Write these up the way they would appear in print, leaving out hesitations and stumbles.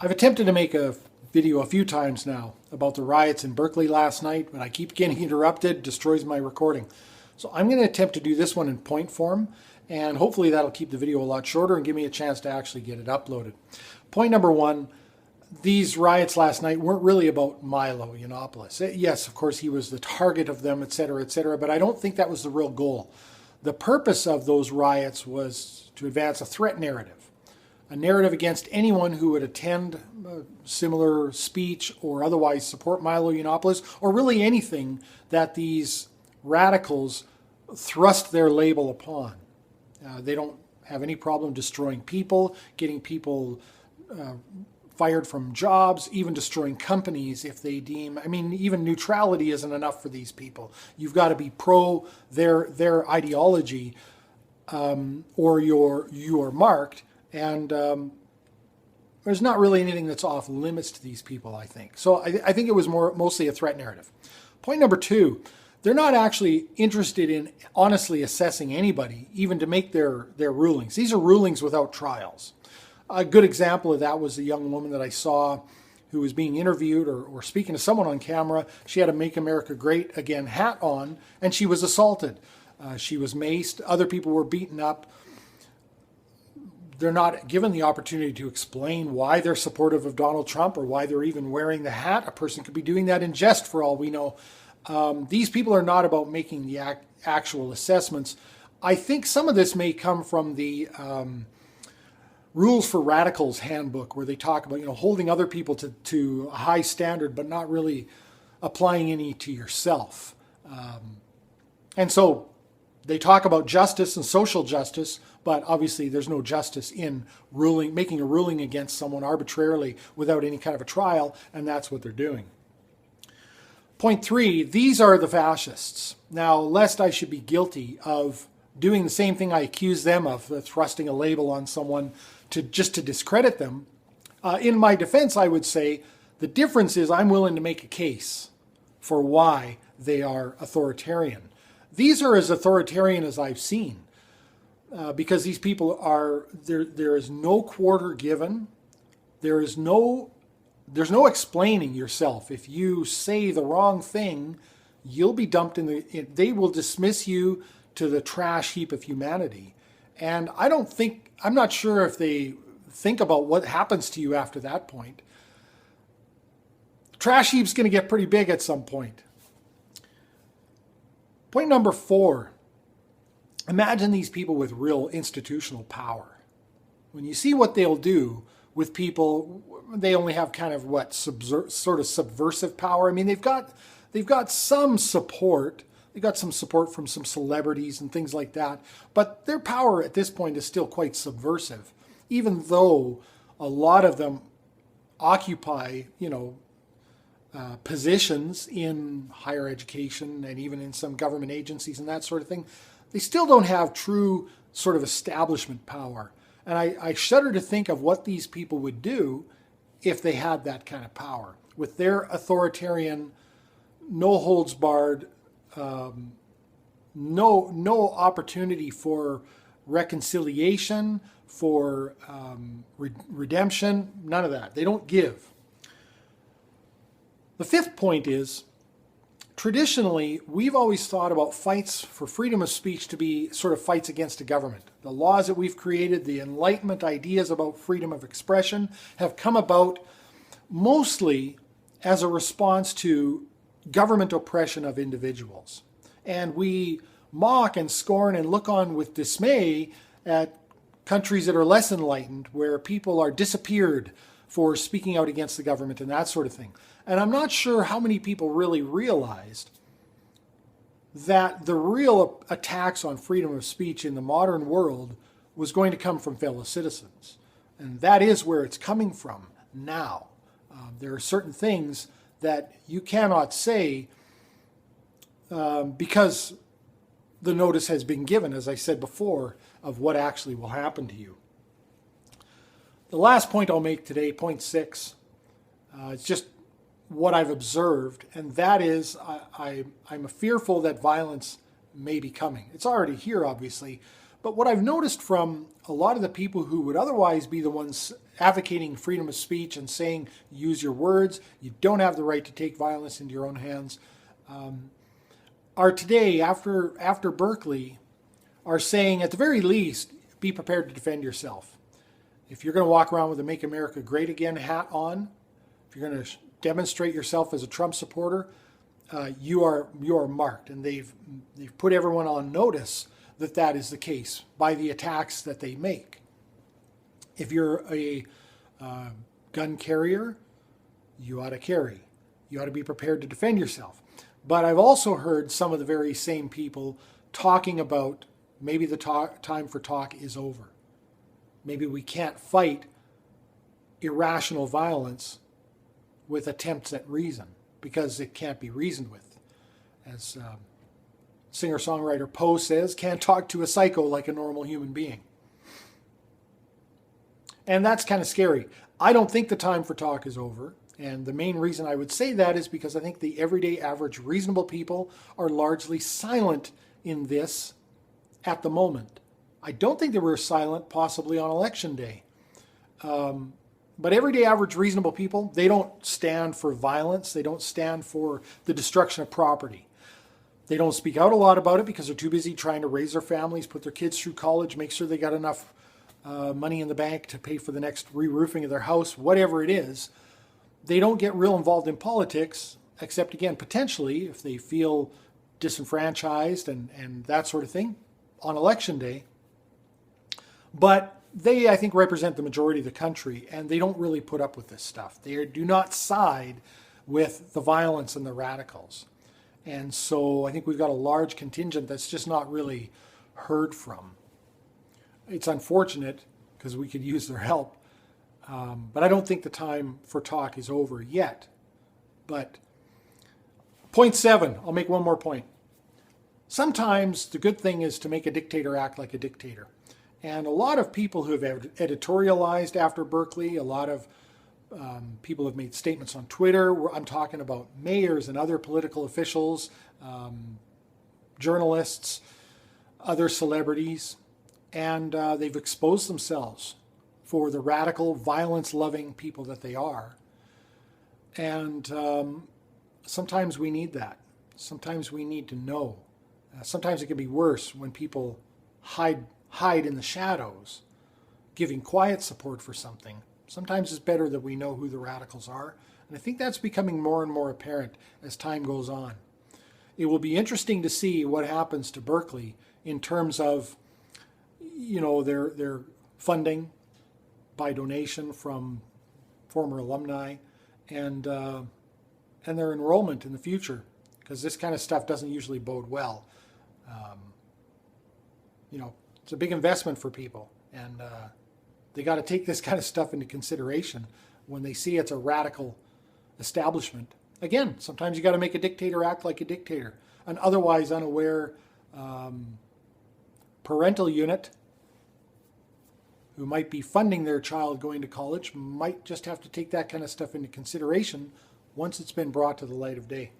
I've attempted to make a video a few times now about the riots in Berkeley last night, but I keep getting interrupted, destroys my recording. So I'm going to attempt to do this one in point form, and hopefully that'll keep the video a lot shorter and give me a chance to actually get it uploaded. Point number one, these riots last night weren't really about Milo Yiannopoulos. Yes, of course, he was the target of them, etc., but I don't think that was the real goal. The purpose of those riots was to advance a threat narrative. A narrative against anyone who would attend a similar speech or otherwise support Milo Yiannopoulos, or really anything that these radicals thrust their label upon. They don't have any problem destroying people, getting people fired from jobs, even destroying companies if they deem, even neutrality isn't enough for these people. You've got to be pro their ideology or you're marked. And there's not really anything that's off limits to these people, I think. So I think it was mostly a threat narrative. Point number two, they're not actually interested in honestly assessing anybody, even to make their rulings. These are rulings without trials. A good example of that was the young woman that I saw who was being interviewed or speaking to someone on camera. She had a Make America Great Again hat on, and she was assaulted. She was maced. Other people were beaten up. They're not given the opportunity to explain why they're supportive of Donald Trump or why they're even wearing the hat. A person could be doing that in jest for all we know. These people are not about making the actual assessments. I think some of this may come from the Rules for Radicals handbook, where they talk about holding other people to a high standard but not really applying any to yourself. And so they talk about justice and social justice, but obviously there's no justice in making a ruling against someone arbitrarily without any kind of a trial, and that's what they're doing. Point three, these are the fascists. Now, lest I should be guilty of doing the same thing I accuse them of, thrusting a label on someone just to discredit them, in my defense I would say the difference is I'm willing to make a case for why they are authoritarian. These are as authoritarian as I've seen. Because these people are, there is no quarter given. There's no explaining yourself. If you say the wrong thing, you'll be dumped they will dismiss you to the trash heap of humanity. And I'm not sure if they think about what happens to you after that point. Trash heap's going to get pretty big at some point. Point number four. Imagine these people with real institutional power. When you see what they'll do with people, they only have kind of sort of subversive power. They've got some support. They've got some support from some celebrities and things like that. But their power at this point is still quite subversive, even though a lot of them occupy, positions in higher education and even in some government agencies and that sort of thing. They still don't have true sort of establishment power. And I shudder to think of what these people would do if they had that kind of power. With their authoritarian, no holds barred, no opportunity for reconciliation, for redemption, none of that. They don't give. The fifth point is, traditionally, we've always thought about fights for freedom of speech to be sort of fights against the government. The laws that we've created, the Enlightenment ideas about freedom of expression have come about mostly as a response to government oppression of individuals. And we mock and scorn and look on with dismay at countries that are less enlightened, where people are disappeared for speaking out against the government and that sort of thing. And I'm not sure how many people really realized that the real attacks on freedom of speech in the modern world was going to come from fellow citizens. And that is where it's coming from now. There are certain things that you cannot say because the notice has been given, as I said before, of what actually will happen to you. The last point I'll make today, point 6, it's just what I've observed, and that is I'm fearful that violence may be coming. It's already here, obviously, but what I've noticed from a lot of the people who would otherwise be the ones advocating freedom of speech and saying use your words, you don't have the right to take violence into your own hands, are today, after Berkeley, are saying at the very least, be prepared to defend yourself. If you're going to walk around with a Make America Great Again hat on, if you're going to demonstrate yourself as a Trump supporter, you are marked. And they've put everyone on notice that that is the case by the attacks that they make. If you're a gun carrier, you ought to carry. You ought to be prepared to defend yourself. But I've also heard some of the very same people talking about maybe the time for talk is over. Maybe we can't fight irrational violence with attempts at reason because it can't be reasoned with. As singer-songwriter Poe says, can't talk to a psycho like a normal human being. And that's kind of scary. I don't think the time for talk is over. And the main reason I would say that is because I think the everyday average reasonable people are largely silent in this at the moment. I don't think they were silent possibly on election day. But everyday average reasonable people, they don't stand for violence. They don't stand for the destruction of property. They don't speak out a lot about it because they're too busy trying to raise their families, put their kids through college, make sure they got enough money in the bank to pay for the next re-roofing of their house, whatever it is. They don't get real involved in politics, except, again, potentially if they feel disenfranchised and that sort of thing on election day. But they, I think, represent the majority of the country, and they don't really put up with this stuff. They do not side with the violence and the radicals. And so I think we've got a large contingent that's just not really heard from. It's unfortunate because we could use their help. But I don't think the time for talk is over yet. But point 7, I'll make one more point. Sometimes the good thing is to make a dictator act like a dictator. And a lot of people who have editorialized after Berkeley, a lot of people have made statements on Twitter. I'm talking about mayors and other political officials, journalists, other celebrities, and they've exposed themselves for the radical, violence-loving people that they are. And sometimes we need that. Sometimes we need to know. Sometimes it can be worse when people hide in the shadows, giving quiet support for something. Sometimes it's better that we know who the radicals are. And I think that's becoming more and more apparent as time goes on. It will be interesting to see what happens to Berkeley in terms of, their funding by donation from former alumni and their enrollment in the future, because this kind of stuff doesn't usually bode well. It's a big investment for people, and they got to take this kind of stuff into consideration when they see it's a radical establishment. Again, sometimes you got to make a dictator act like a dictator. An otherwise unaware parental unit who might be funding their child going to college might just have to take that kind of stuff into consideration once it's been brought to the light of day.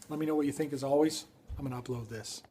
Let me know what you think as always. I'm going to upload this.